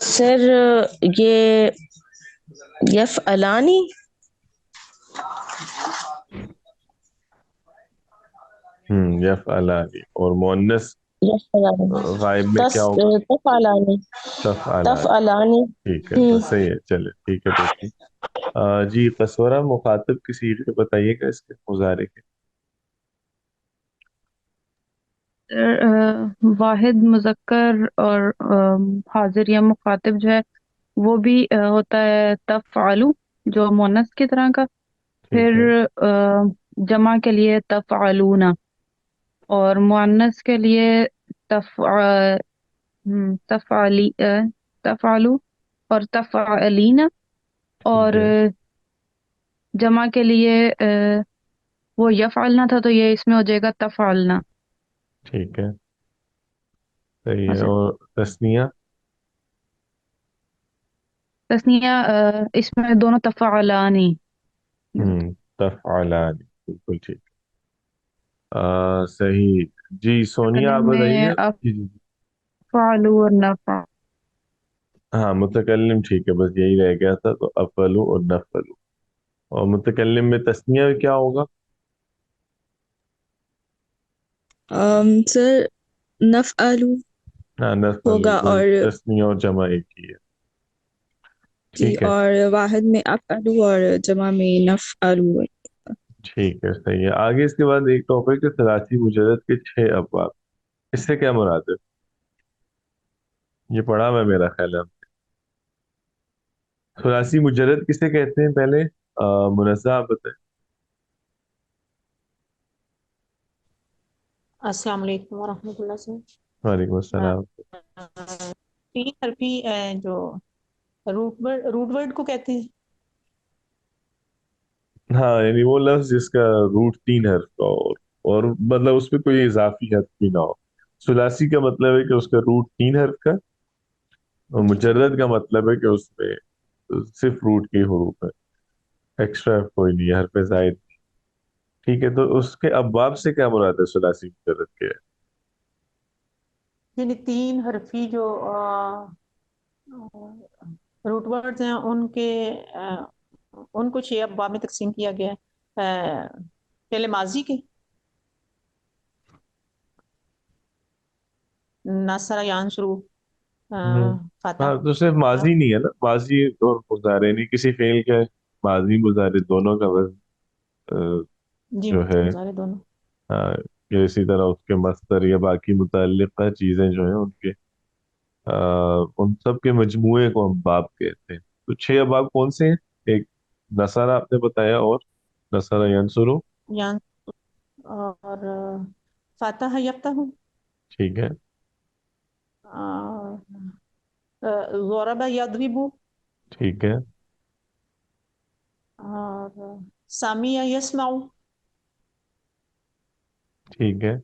سر یہ یفعلانی یفعلانی، اور مؤنث یفعلانی غائب میں کیا ہوگا؟ تفعلانی تفعلانی۔ تفعلانی ٹھیک ہے، بس صحیح ہے، چلے ٹھیک ہے دیکھیں۔ جی قصورہ، مخاطب کی صیغے بتائیے گا اس کے مضارع کے؟ واحد مذکر اور حاضر یا مخاطب جو ہے وہ بھی ہوتا ہے تفعلو، جو مونس کی طرح کا. ٹھیک پھر ہے، جمع کے لیے تفعلون، اور مؤنث کے لیے تفع تفعلی تفعلو اور تفعلین. ٹھیک اور ہے، جمع کے لیے وہ یفعلنا تھا تو یہ اس میں ہو جائے گا تفعلنا. ٹھیک ہے، صحیح ہاں ہے، سر. اور تثنیہ؟ تثنیہ اس میں دونوں تفعلانی. تفعلانی، بالکل ٹھیک۔ صحیح۔ جی سونیا آپ متکلم بتائیے میں گا؟ جی جی جی۔ افعلوا اور نفع. ہاں متکلم ٹھیک ہے، بس یہی رہ گیا تھا، تو افلو اور نفلو، اور متکلم میں تثنیہ میں کیا ہوگا؟ سر نفعلو ہاں نفلو، ہوگا، وہی اور تثنیہ اور جمع ایک ہی ہے۔ جی، ٹھیک ہے، اور واحد میں افعلو اور جمع میں نفعلو. ٹھیک ہے، صحیح ہے۔ آگے اس کے بعد ایک ٹاپک ہے ثلاثی مجرد کے 6 ابواب، اس سے کیا مراد ہے؟ یہ پڑھا میں، میرا خیال ہے ثلاثی مجرد کسے کہتے ہیں پہلے؟ منزہ آپ بتائیں۔ السلام علیکم ورحمۃ اللہ سے. وعلیکم السلام۔ تین حرفی جو روٹ ورڈ کو کہتے ہیں. ہاں یعنی وہ لفظ جس کا روٹ 3 حرف کا ہو، اور مطلب اس پہ کوئی اضافی حرف بھی نہ ہو۔ ثلاثی کا مطلب ہے کہ اس کا روٹ 3 حرف کا، اور جی جی مجرد کا مطلب ہے کہ اس میں صرف روٹ کے حروف ہے، ایکسٹرا کوئی نہیں ہے، حرف زائد۔ ٹھیک ہے، تو اس کے ابواب سے کیا مراد ہے ثلاثی مجرد کے؟ یعنی تین حرفی جو روٹ ورڈز ہیں ان کو 6 ابواب میں تقسیم کیا گیا ہے. فعل ماضی کے نصر ینصرو ہوں، ہاں فتح تو صرف ماضی نہیں ہے نا، ماضی اور مضارع نہیں، کسی فعل کا ماضی مضارع دونوں کا وزن جی جو ہے، مضارع دونوں. یا اسی طرح اس کے مصدر یا باقی متعلقہ چیزیں جو ہیں ان کے ان سب کے مجموعے کو ہم باب کہتے ہیں۔ تو 6 ابواب کون سے ہیں؟ ایک نصارہ آپ نے بتایا، اور نصارہ ینصرو، یان اور فتح یفتح ٹھیک ہے، اور ضرب یضرب ٹھیک ہے، اور سامع یسمع ٹھیک ہے،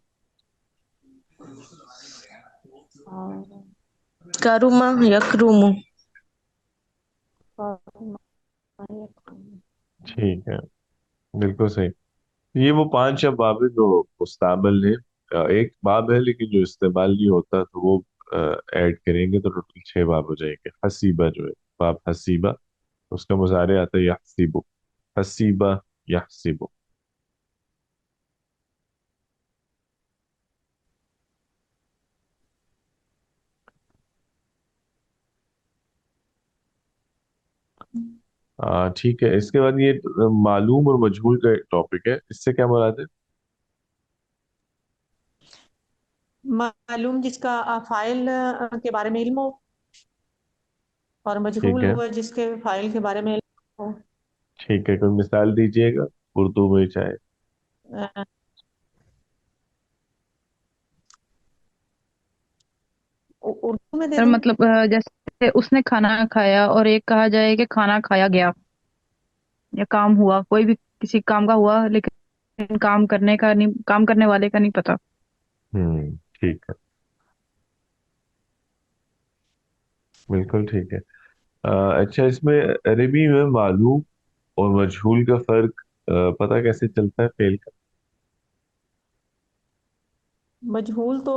اور کرما یکرم. ٹھیک ہے، بالکل صحیح۔ یہ وہ 5 ابواب ہیں جو مستعمل ہیں، ایک باب ہے لیکن جو استعمال نہیں ہوتا، تو وہ ایڈ کریں گے تو ٹوٹل 6 باب ہو جائیں گے۔ حسیبہ جو ہے، باب حسیبہ، اس کا مضارع آتا ہے یحسیبو، حسیبہ یحسیبو۔ ٹھیک ہے، اس کے بعد یہ معلوم اور مجہول کا ایک ٹاپک ہے، اس سے کیا مراد ہے؟ معلوم جس کا فائل کے بارے میں علم ہو، اور ٹھیک مجہول ہے، ہوا جس کے فائل کے بارے میں علم ہو. ٹھیک ہے، کوئی مثال دیجئے گا اردو میں چاہے؟ آ، اردو میں دے سر دوں. مطلب جیسے اس نے کھانا کھایا اور ایک کہا جائے کہ کھانا کھایا گیا، یا کام ہوا، کوئی بھی کسی کام کا ہوا لیکن کام کرنے کا نہیں، کام کرنے والے کا نہیں پتا. ٹھیک ہے، بالکل ٹھیک ہے۔ اچھا، اس میں عربی میں معلوم اور مجہول کا فرق پتہ کیسے چلتا ہے فعل کا؟ مجہول تو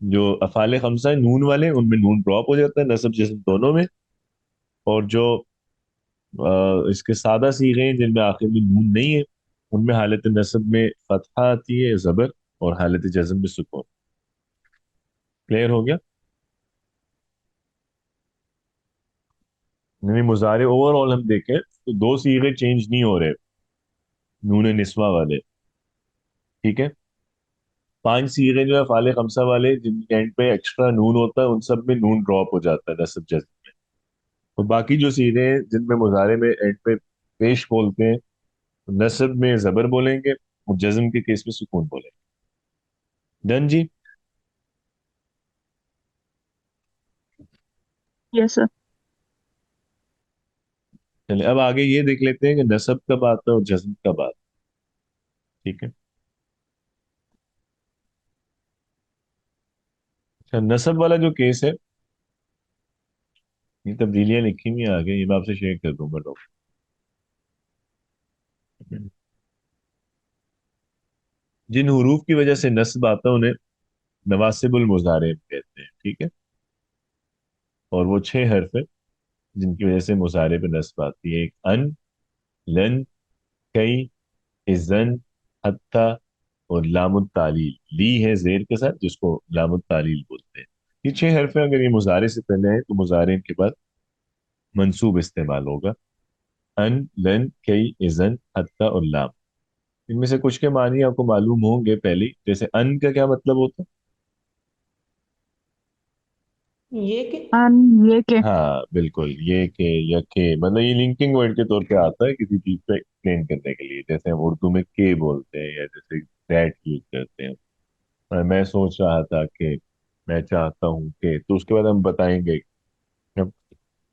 جو افعال خمسہ ہیں نون والے ان میں نون ڈراپ ہو جاتا ہے نصب جسم دونوں میں، اور جو اس کے سادہ صیغے ہیں جن میں آخر میں نون نہیں ہے ان میں حالت نصب میں فتحہ آتی ہے زبر، اور حالت جزم میں سکون۔ کلیئر ہو گیا؟ یعنی مضارع اوور آل ہم دیکھیں تو دو صیغے چینج نہیں ہو رہے نون نسواں والے، ٹھیک ہے؟ 5 صیغے جو ہے افعال خمسہ والے جن کے اینڈ پہ ایکسٹرا نون ہوتا ہے ان سب میں نون ڈراپ ہو جاتا ہے نصب جزم میں، اور باقی جو صیغے ہیں جن میں مضارع میں اینڈ پہ پیش بولتے ہیں نصب میں زبر بولیں گے اور جزم کے کیس میں سکون بولیں گے۔ ڈن جی؟ یس سر۔ چلے اب آگے یہ دیکھ لیتے ہیں کہ نصب کب آتا ہے اور جزم کب آتا ہے، ٹھیک ہے؟ اچھا، نصب والا جو کیس ہے یہ تبدیلیاں لکھی ہوئی ہیں آگے، یہ میں آپ سے شیئر کر دوں گا ڈاکٹر۔ جن حروف کی وجہ سے نصب آتا ہے انہیں نواسب المضارع کہتے ہیں، ٹھیک ہے؟ اور وہ 6 حرف ہیں جن کی وجہ سے مضارع پہ نصب آتی ہے، ایک ان، لن، کئی، اذن، حتی اور لام التعلیل، لی ہے زیر کے ساتھ جس کو لام التعلیل بولتے ہیں۔ یہ 6 حرف ہیں، اگر یہ مضارع سے پہلے ہیں تو مضارع کے بعد منصوب استعمال ہوگا، ان، لن، کئی، اذن، حتی اور لام۔ ان میں سے کچھ کے معنی آپ کو معلوم ہوں گے پہلے، جیسے ان کا کیا مطلب ہوتا یہ کہ ان یہ کہ ہے؟ ہاں بالکل، یہ کہ یا کہ، مطلب یہ لنکنگ ورڈ کے طور پہ آتا ہے کسی چیز پہ ایکسپلین کرنے کے لیے، جیسے ہم اردو میں کے بولتے ہیں یا جیسے دیٹ یوز کرتے ہیں۔ میں سوچ رہا تھا کہ، میں چاہتا ہوں کہ، تو اس کے بعد ہم بتائیں گے کہ ہم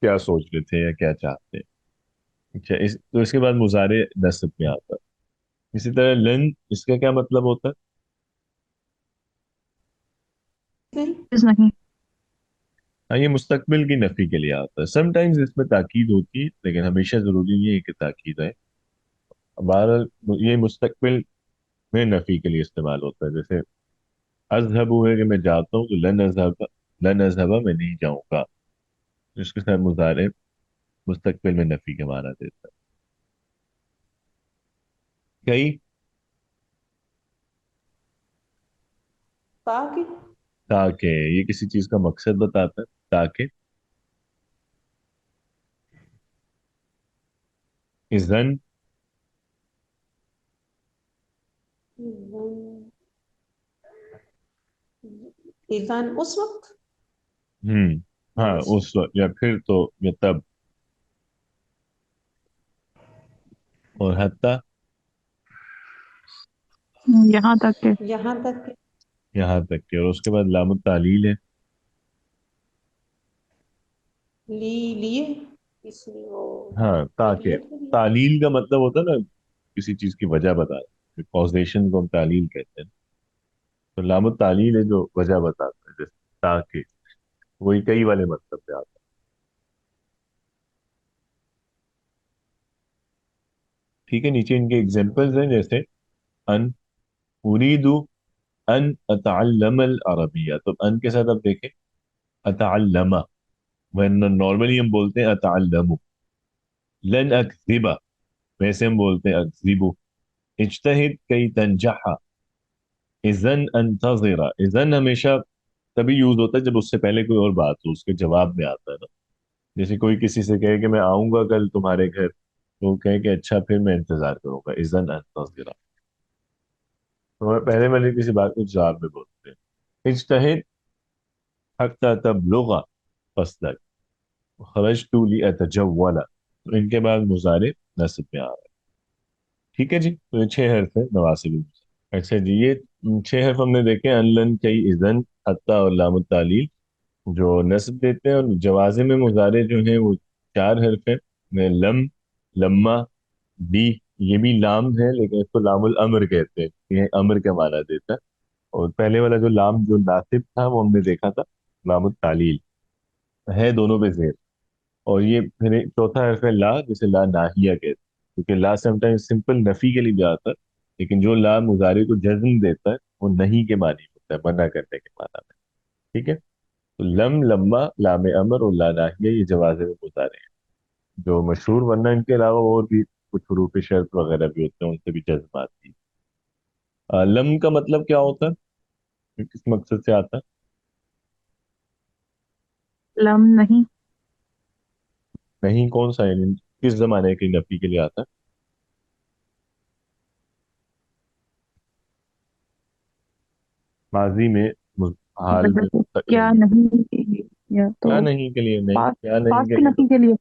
کیا سوچ رہے تھے یا کیا چاہتے ہیں۔ اچھا، تو اس کے بعد مضارع نصب میں آتا ہے۔ اسی طرح لن، اس کا کیا مطلب ہوتا ہے؟ نہیں نہیں۔ ہاں، یہ مستقبل کی نفی کے لیے آتا ہے، سم ٹائمز اس میں تاکید ہوتی ہے لیکن ہمیشہ ضروری نہیں ہے کہ تاکید ہے۔ بہرحال یہ مستقبل میں نفی کے لیے استعمال ہوتا ہے، جیسے اذهب ہے کہ میں جاتا ہوں، تو لن اذهب، لن اذهب میں نہیں جاؤں گا، اس کے ساتھ مضارع مستقبل میں نفی کے معنی دیتا ہے۔ کئی، تاکہ تاکہ، یہ کسی چیز کا مقصد بتاتا ہے، تاکہ۔ اذن، اذان اس وقت ہوں، ہاں اس وقت یا پھر تو یا تب، اور حتی، یہاں تک کہ یہاں تک کہ یہاں تک کہ، اور اس کے بعد لام التعلیل ہے۔ لیے اس لیے وہ ہاں تاکہ، علت کے لیے تعلیل کا مطلب ہوتا ہے نا کسی چیز کی وجہ بتانا، کازیشن کو ہم تعلیل کہتے ہیں، تو لام التعلیل ہے جو وجہ بتاتا ہے، جیسے تاکہ، وہی کئی والے مطلب پہ آتا ہے، ٹھیک ہے؟ نیچے ان کے اگزامپلز ہیں، جیسے ان، اريد ان اتعلم العربیہ، تو ان کے ساتھ اب دیکھیں اتعلم، نارملی ہم بولتے ہیں اتعلم، لن اکذب ویسے ہم بولتے ہیں اکذب، اجتہد کئی تنجح، اذن انتظر، اذن ہمیشہ تبھی یوز ہوتا ہے جب اس سے پہلے کوئی اور بات ہو، اس کے جواب میں آتا ہے نا، جیسے کوئی کسی سے کہے کہ میں آؤں گا کل تمہارے گھر، تو وہ کہے کہ اچھا پھر میں انتظار کروں گا، اذن انتظر، تو پہلے والے کسی بات کو جواب میں بولتے ہیں۔ اجتہد حتی تبلغ قصدک، خرجت لأتجول، تو ان کے بعد مضارع نصب میں آ رہا ہے، ٹھیک ہے جی؟ تو یہ 6 حرف ہے نواسب المضارع۔ اچھا جی، یہ 6 حرف ہم نے دیکھے، ان، لن، کئی، اذن، حتی اور لام التعلیل، جو نصب دیتے ہیں، اور جوازم مضارع جو ہیں وہ 4 حرف ہیں، میں لم، لما، بی، یہ بھی لام ہے لیکن اس کو لام الامر کہتے ہیں، یہ امر کا معنی دیتا ہے، اور پہلے والا جو لام جو ناصب تھا وہ ہم نے دیکھا تھا لام التعلیل، ہے دونوں پہ زیر، اور یہ پھر ایک چوتھا حرف ہے لا، جسے لا ناہیہ کہتے ہیں، کیونکہ لا سم ٹائم سمپل نفی کے لیے بھی آتا ہے، لیکن جو لا مضارع کو جزم دیتا ہے وہ نہیں کے معنی ہوتا ہے، منع کرنے کے معنی میں۔ ٹھیک ہے. تو لم، لما، لام امر اور لا ناہیہ یہ جوازم مضارع ہیں جو مشہور، ورنہ ان کے علاوہ اور بھی کچھ حروف شرط وغیرہ بھی ہوتے ہیں، ان سے بھی جزم آتی ہے. لم کا مطلب کیا ہوتا ہے، کس مقصد سے آتا لم نہیں. ہے؟ نہیں کون سا، یعنی کس زمانے کی نفی کے لیے آتا ہے؟ ماضی میں، حال میں، مطلب مستقبل کیا میں. نہیں، یا کیا تو نہیں کے لیے نہیں، پاس، کیا نہیں پاس کے کی لیے تو نفی کے لیے.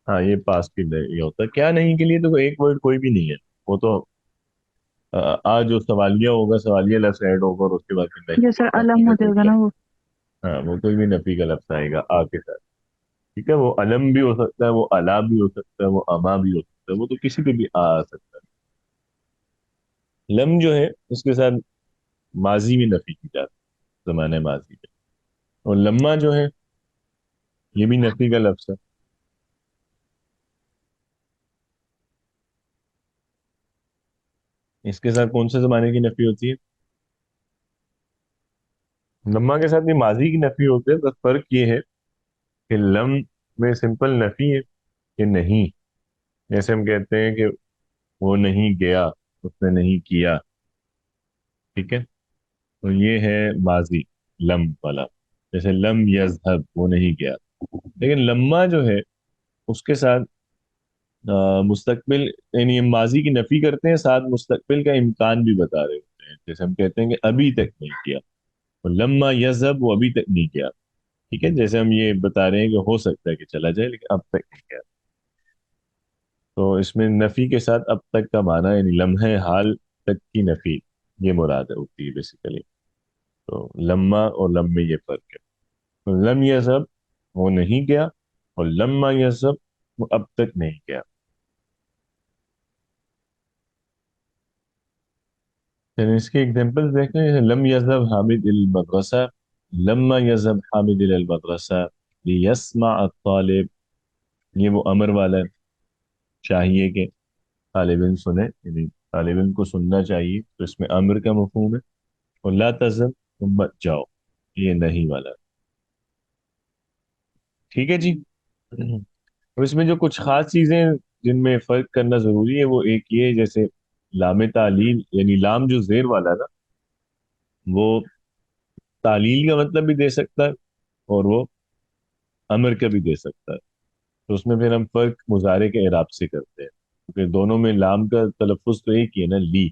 ہاں یہ پاس کی یہ ہوتا ہے. کیا نہیں کے لیے تو ایک ورڈ کوئی بھی نہیں ہے. وہ تو آج جو سوالیہ ہوگا، سوالیہ لفظ ایڈ ہوگا اور اس کے بعد پھر نہیں جیسے ہوگا، علم یا ہو کوئی جائے بھی گا نا لفظ. وہ. ہاں وہ کوئی بھی نفی کا لفظ آئے گا آ کے ساتھ. ٹھیک ہے، وہ علم بھی ہو سکتا ہے، وہ الا بھی ہو سکتا ہے، وہ اما بھی ہو سکتا ہے، وہ تو کسی پہ بھی آ سکتا ہے. لم جو ہے اس کے ساتھ ماضی میں نفی کی جاتی ہے، زمانہ ماضی میں. اور لما جو ہے یہ بھی نفی کا لفظ ہے. اس کے ساتھ کون سے زمانے کی نفی ہوتی ہے؟ لما کے ساتھ بھی ماضی کی نفی ہوتی ہے، بس فرق یہ ہے کہ لم میں سمپل نفی ہے کہ نہیں. جیسے ہم کہتے ہیں کہ وہ نہیں گیا، اس نے نہیں کیا. ٹھیک ہے، تو یہ ہے ماضی لم والا. جیسے لم یذهب وہ نہیں گیا. لیکن لما جو ہے اس کے ساتھ مستقبل، یعنی ہم ماضی کی نفی کرتے ہیں، ساتھ مستقبل کا امکان بھی بتا رہے ہوتے ہیں. جیسے ہم کہتے ہیں کہ ابھی تک نہیں کیا، اور لما یذهب وہ ابھی تک نہیں کیا. ٹھیک ہے، جیسے ہم یہ بتا رہے ہیں کہ ہو سکتا ہے کہ چلا جائے لیکن اب تک نہیں کیا. تو اس میں نفی کے ساتھ اب تک کا معنی، یعنی لمحے حال تک کی نفی یہ مراد ہوتی ہے بیسیکلی. تو لما اور لم میں یہ فرق ہے. تو لم یذهب وہ نہیں گیا، اور لما یذهب وہ اب تک نہیں گیا. یعنی اس کی ایگزامپل دیکھیں، جیسے لم یذهب حامد الى المدرسہ، لما یذهب حامد الى المدرسہ لیسمع الطالب. یہ وہ امر والا ہے، چاہیے کہ طالب علم سنے، یعنی طالب علم کو سننا چاہیے، تو اس میں امر کا مفہوم ہے. اور لا تذهب تم مت جاؤ، یہ نہیں والا. ٹھیک ہے جی. اور اس میں جو کچھ خاص چیزیں جن میں فرق کرنا ضروری ہے، وہ ایک یہ ہے، جیسے لام تعلیل، یعنی لام جو زیر والا ہے نا، وہ تعلیل کا مطلب بھی دے سکتا ہے اور وہ امر کا بھی دے سکتا ہے. تو اس میں پھر ہم فرق مضارع کے اعراب سے کرتے ہیں، کیونکہ دونوں میں لام کا تلفظ تو ایک ہی ہے نا، لی.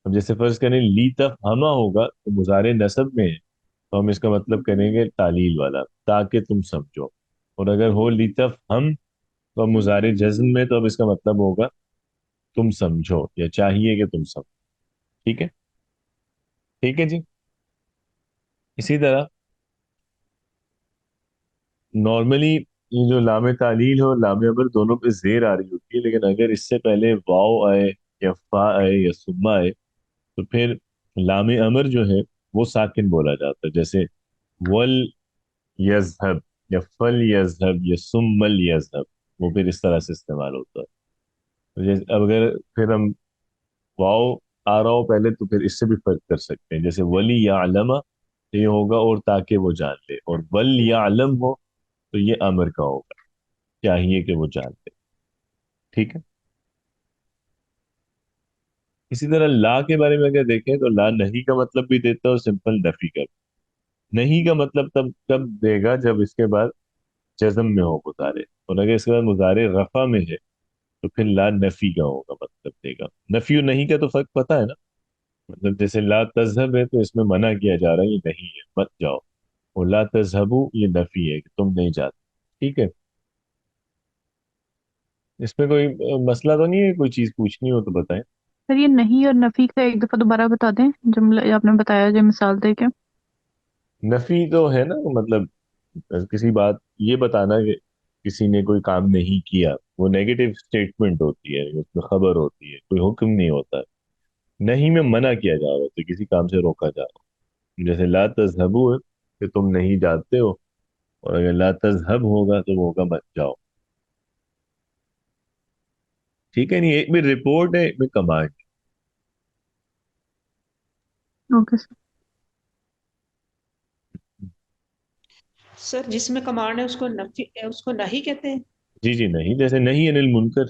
اب جیسے فرض کریں لی تفہما ہوگا تو مضارع نصب میں ہے، تو ہم اس کا مطلب کریں گے تعلیل والا، تاکہ تم سمجھو. اور اگر ہو لی تفہم تو اب مضارع جزم میں، تو اب اس کا مطلب ہوگا تم سمجھو، یا چاہیے کہ تم سمجھو. ٹھیک ہے. ٹھیک ہے جی. اسی طرح نارملی یہ جو لام تعلیل ہو، لام امر دونوں پہ زیر آ رہی ہوتی ہے، لیکن اگر اس سے پہلے واو آئے یا فا آئے یا سما آئے تو پھر لام امر جو ہے وہ ساکن بولا جاتا ہے. جیسے ول یذهب یا فل یذهب یا سمل یذهب، وہ پھر اس طرح سے استعمال ہوتا ہے. تو اب اگر پھر ہم واو آ رہا ہو پہلے تو پھر اس سے بھی فرق کر سکتے ہیں. جیسے ولی یا علامہ یہ ہوگا اور تاکہ وہ جان لے، اور ول یا علم ہو تو یہ امر کا ہوگا، چاہیے کہ وہ جان لے. ٹھیک ہے. اسی طرح لا کے بارے میں اگر دیکھیں تو لا نہیں کا مطلب بھی دیتا ہے اور سمپل نفی کا بھی. نہیں کا مطلب تب کب دے گا جب اس کے بعد جزم میں ہو مضارع، اور اگر اس کے بعد مضارع رفع میں ہے تو پھر لا نفی کا ہوگا مطلب دے گا. نفی اور نہیں کا تو فرق پتہ ہے نا. مطلب جیسے لا تذهب ہے تو اس میں منع کیا جا رہا ہے، یہ نہیں ہے مت جاؤ. اور لا تذهبوا یہ نفی ہے کہ تم نہیں جاتے. ٹھیک ہے. اس میں کوئی مسئلہ تو نہیں ہے، کوئی چیز پوچھنی ہو تو بتائیں. سر یہ نہیں اور نفی کا ایک دفعہ دوبارہ بتا دیں، جملہ یہ آپ نے بتایا جو مثال دے کے. نفی تو ہے نا، مطلب کسی بات یہ بتانا کہ کسی نے کوئی کام نہیں کیا، وہ نیگیٹو اسٹیٹمنٹ ہوتی ہے، اس میں خبر ہوتی ہے، کوئی حکم نہیں ہوتا ہے. نہیں میں منع کیا جا رہا ہے، کسی کام سے روکا جا رہا ہے. جیسے لا تذهبوا ہے کہ تم نہیں جاتے ہو، اور اگر لا تذهب ہوگا تو وہ ہوگا مت جاؤ. ٹھیک ہے. نہیں ایک میں رپورٹ ہے، ایک میں کمانڈ. Okay sir. سر جس میں کمانڈ ہے اس کو نفی اس کو نہیں کہتے ہیں. جی جی نہیں، جیسے نہیں انل منکر،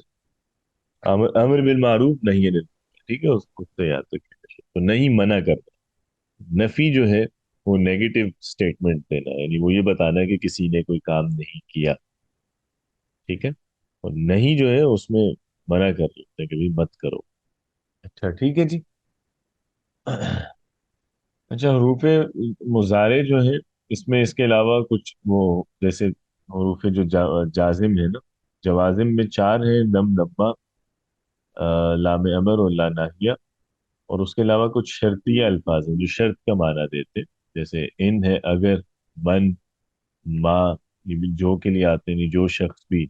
امر بالمعروف نہیں انل منکر، ٹھیک ہے، اس سے یاد رکھیے. تو نہیں منع کرنا، نفی جو ہے وہ نیگیٹو سٹیٹمنٹ دینا، یعنی وہ یہ بتانا ہے کہ کسی نے کوئی کام نہیں کیا، ٹھیک ہے. اور نہیں جو ہے اس میں منع کر لیتے ہیں کہ بھی مت کرو. اچھا ٹھیک ہے جی. اچھا حروف مضارع جو ہے، اس میں اس کے علاوہ کچھ وہ جیسے حروف جو جازم ہے نا، جوازم میں چار ہیں: نم، نما، لام امر اور لا ناہیہ. اور اس کے علاوہ کچھ شرطیہ الفاظ ہیں جو شرط کا معنی دیتے، جیسے ان ہے، اگر، من، ما، یہ بھی جو کے لیے آتے ہیں، جو شخص بھی.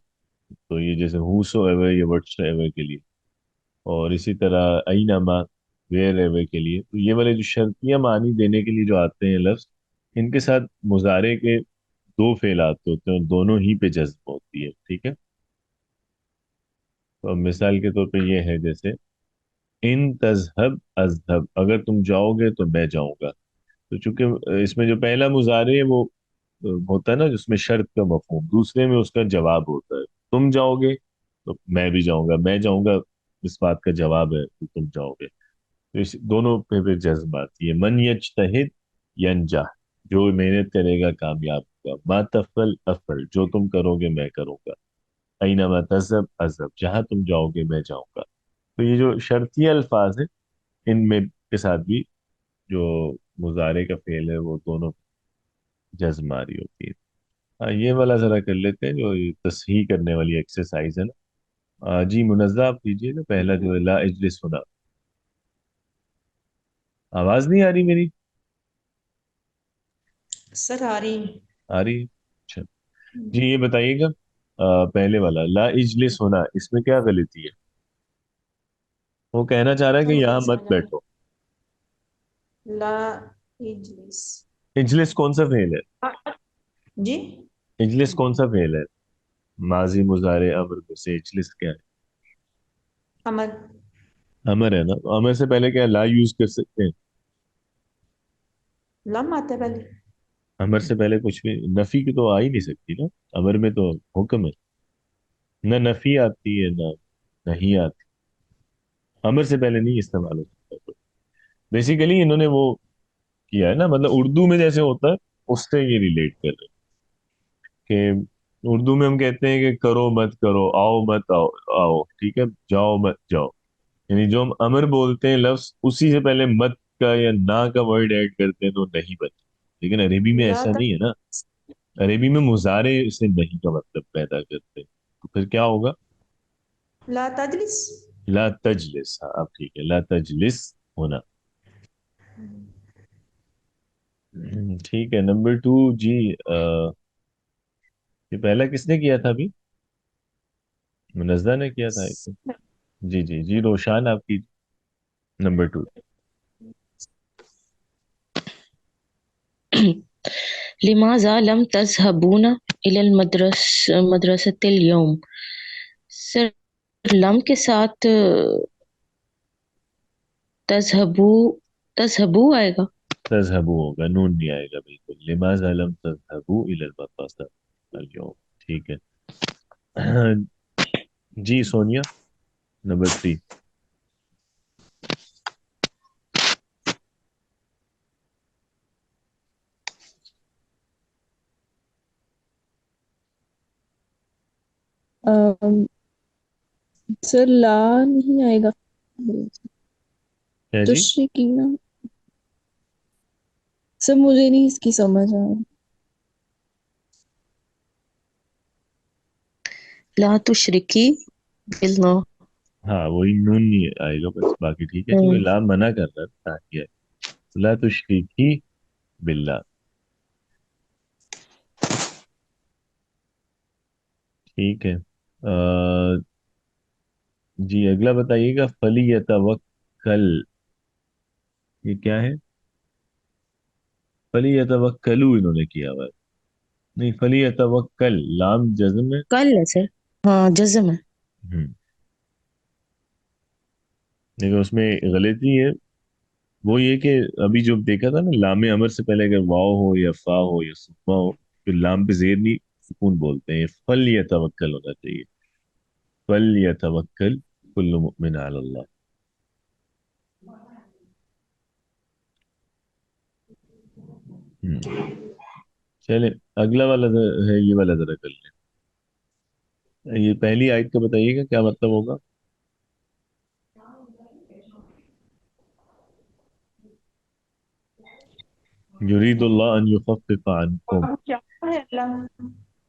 تو یہ جیسے ہو سو ایور، یہ وٹس ایور کے لیے. اور اسی طرح اینما، ویئر ایور کے لیے. تو یہ والے جو شرطیہ معنی دینے کے لیے جو آتے ہیں لفظ، ان کے ساتھ مضارع کے دو فعلات ہوتے ہیں، دونوں ہی پہ جذب ہوتی ہے، ٹھیک ہے. تو اب مثال کے طور پہ یہ ہے جیسے ان تذهب اذهب، اگر تم جاؤ گے تو میں جاؤں گا. تو چونکہ اس میں جو پہلا مضارع ہے وہ ہوتا ہے نا جس میں شرط کا مفہوم، دوسرے میں اس کا جواب ہوتا ہے. تم جاؤ گے تو میں بھی جاؤں گا، میں جاؤں گا اس بات کا جواب ہے کہ تم جاؤ گے. تو اس دونوں پہ پھر جذب آتی ہے. من یجتہد ینجح، جو محنت کرے گا کامیاب ہوگا. ما تفعل افعل، جو تم کرو گے میں کروں گا. اینما تذهب اذهب، جہاں تم جاؤ گے میں جاؤں گا. تو یہ جو شرطیہ الفاظ ہیں، ان میں کے ساتھ بھی جو مضارع کا فعل ہے وہ دونوں جزم ماری ہوتی ہے. ہاں یہ والا ذرا کر لیتے ہیں جو یہ تصحیح کرنے والی ایکسرسائز ہے نا. جی منزہ آپ کیجیے گا پہلا جو ہے لا اجلس ہونا. آواز نہیں آ رہی میری؟ سر آ رہی. آ رہی ہے؟ اچھا جی یہ بتائیے گا پہلے والا لا اجلس ہونا، اس میں کیا غلطی ہے؟ وہ کہنا چاہ رہا ہے کہ یہاں مت بیٹھو. لا اجلس. اجلس کون سا فعل ہے؟ جی اجلس کون سا فعل ہے؟ ماضی مضارع امر میں سے اجلس کیا ہے؟ امر. امر ہے نا. تو امر سے پہلے کیا لا یوز کر سکتے ہیں؟ لم آتا ہے پہلے. امر سے پہلے کچھ بھی نفی کی تو آ ہی نہیں سکتی نا، امر میں تو حکم ہے. نہ نفی آتی ہے نہ نہیں آتی، امر سے پہلے نہیں استعمال ہو سکتا. بیسیکلی انہوں نے وہ کیا ہے نا، مطلب اردو میں جیسے ہوتا ہے اس سے یہ ریلیٹ کر رہے ہیں کہ اردو میں ہم کہتے ہیں کہ کرو مت کرو، آؤ مت آؤ آؤ، ٹھیک ہے، جاؤ مت جاؤ. یعنی جو ہم امر بولتے ہیں لفظ، اسی سے پہلے مت کا یا نہ کا ورڈ ایڈ کرتے ہیں تو نہیں بنتا. لیکن عربی میں لا ایسا نہیں ہے نا. عربی میں مضارع سے نہیں کا مطلب پیدا کرتے ہیں. تو پھر کیا ہوگا؟ لا تجلس. لا تجلس. ہاں اب ٹھیک ہے، لا تجلس ہونا. ٹھیک ہے. نمبر ٹو جی، یہ پہلا کس نے کیا تھا ابھی؟ منزہ نے کیا تھا I think. جی جی جی روشان آپ کی نمبر ٹو. لماذا لم تذهبون إلى مدرسة اليوم؟ سر لم کے ساتھ تذهبو آئے گا. تذهبو ہوگا، نون نہیں آئے گا بالکل. لماذا لم تذهبوا الى المدرسة اليوم. ٹھیک ہے. جی سونیا نمبر تھری. سر لا نہیں آئے گا. کیا جی؟ تشریکینا. سر مجھے نہیں اس کی سمجھ آ رہی. لا تشرکی باللہ. ہاں وہی نون نہیں آئے گا بس، باقی ٹھیک ہے. کیونکہ لا منع کر رہا ہے تاکہ ہے لا تشریکی باللہ. ٹھیک ہے. جی اگلا بتائیے گا فلیتوکل. یہ کیا ہے؟ فلیتوکلوا انہوں نے کیا ہوا ہے. نہیں فلیتوکل، لام جزم ہے. کل ہے سر. ہاں جزم ہے. ہم، لیکن اس میں غلطی ہے. وہ یہ کہ ابھی جو دیکھا تھا نا، لام امر سے پہلے اگر واو ہو یا فا ہو یا سما ہو پھر لام پہ زیر نہیں سکون بولتے ہیں، فل یتوکل ہونا چاہیے، فل یتوکل کل مؤمن علی اللہ. چلے اگلا والا ہے، یہ والا ذرا کر لیں. یہ پہلی آیت کا بتائیے گا کیا مطلب ہوگا؟ یرید اللہ ان یخفف عنکم. اور کیا ہے اللہ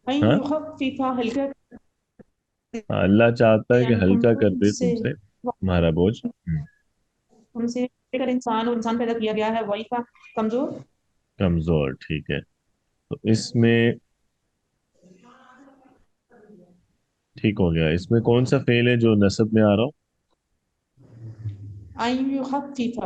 ہاں یخفف ہلکا ہاں، اللہ چاہتا ہے کہ عنکم ہلکا کر تم دے تم سے سے تمہارا بوجھ. تم سے اگر انسان اور انسان پیدا کیا گیا ہے وہی کا کمزور. کمزور، ٹھیک ہے. تو اس میں ٹھیک ہو گیا. اس میں کون سا فعل ہے جو نصب میں آ رہا ہو؟ ان یخفف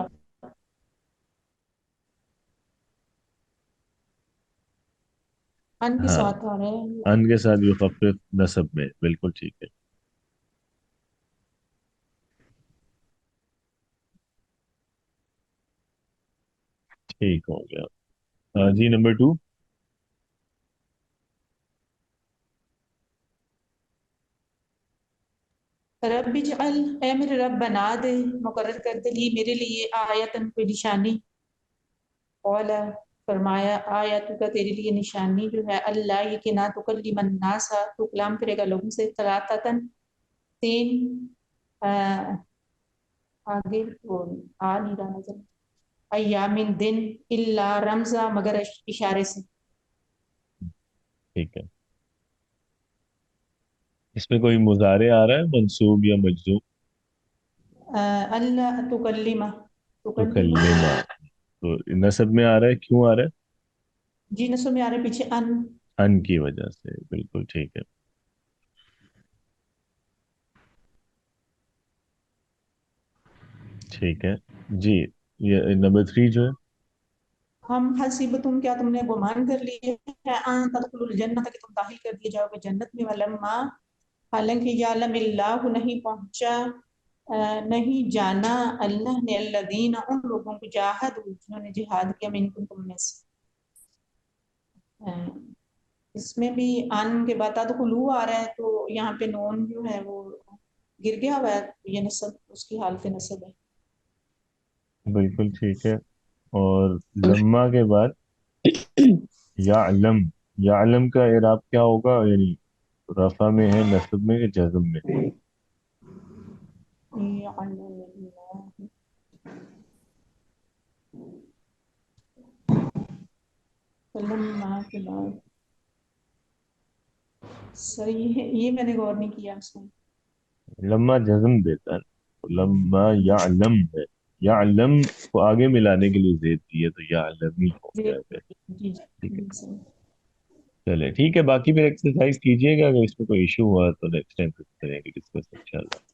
ان کے ہاں، ساتھ آ رہا ہے. ان کے ساتھ یخفف نصب میں، بالکل ٹھیک ہے. ٹھیک ہو گیا. جی نمبر 2. رب اجعل اے میرے رب بنا دے، مقرر کر دے لی میرے لیے آیتن کوئی نشانی. قال فرمایا آیت کا تیرے لیے نشانی جو ہے اللہ یہ کہ نہ تکلم الناس تو کلام کرے گا لوگوں سے ثلاثتاً 3 آگے وہ آ نہیں رہا نظر ایامن دن الا رمزا مگر اشارے سے. ٹھیک ہے. اس میں کوئی مضارع آ رہا ہے منصوب یا مجزوم؟ اللہ تکلمہ تو تکلمہ کلمہ تو نصب میں آ رہا ہے، کیوں آ رہا ہے؟ جی نسل میں آ رہے پیچھے ان. ان کی وجہ سے، بالکل ٹھیک ہے. ٹھیک ہے جی. یہ نمبر 3 جو ہے. ہم حسیبتم کیا تم نے گمان کر لیے ہے ان تدخلوا الجنت کہ تم داخل کر دیے جاؤ گے جنت میں ولما حالانکہ یعلم اللہ نہیں پہنچا نہیں جانا اللہ نے الذین ان لوگوں کو جاہد جنہوں نے جہاد کیا منکم تم میں سے. اس میں بھی ان کے بعد تدخلوا آ رہا ہے تو یہاں پہ نون جو ہے وہ گر گیا ہوا ہے، یہ نصب اس کی حالت نصب ہے. بالکل ٹھیک ہے. اور لما کے بعد یعلم، یعلم کا اعراب کیا ہوگا؟ یعنی رفع میں ہے، نصب میں یا جزم میں؟ لما کے بعد صحیح ہے، یہ میں نے غور نہیں کیا اس میں. لما جزم دیتا ہے، لما یعلم ہے. یعلم کو آگے ملانے کے لیے زید دی ہے تو یعلمی ہو جی گیا ہے. جی ٹھیک ہے. جی صحیح. چلے ٹھیک ہے، باقی پھر ایکسرسائز کیجیے گا. اگر اس میں کوئی ایشو ہوا تو نیکسٹ ٹائم پھر کریں گے ڈسکس انشاءاللہ.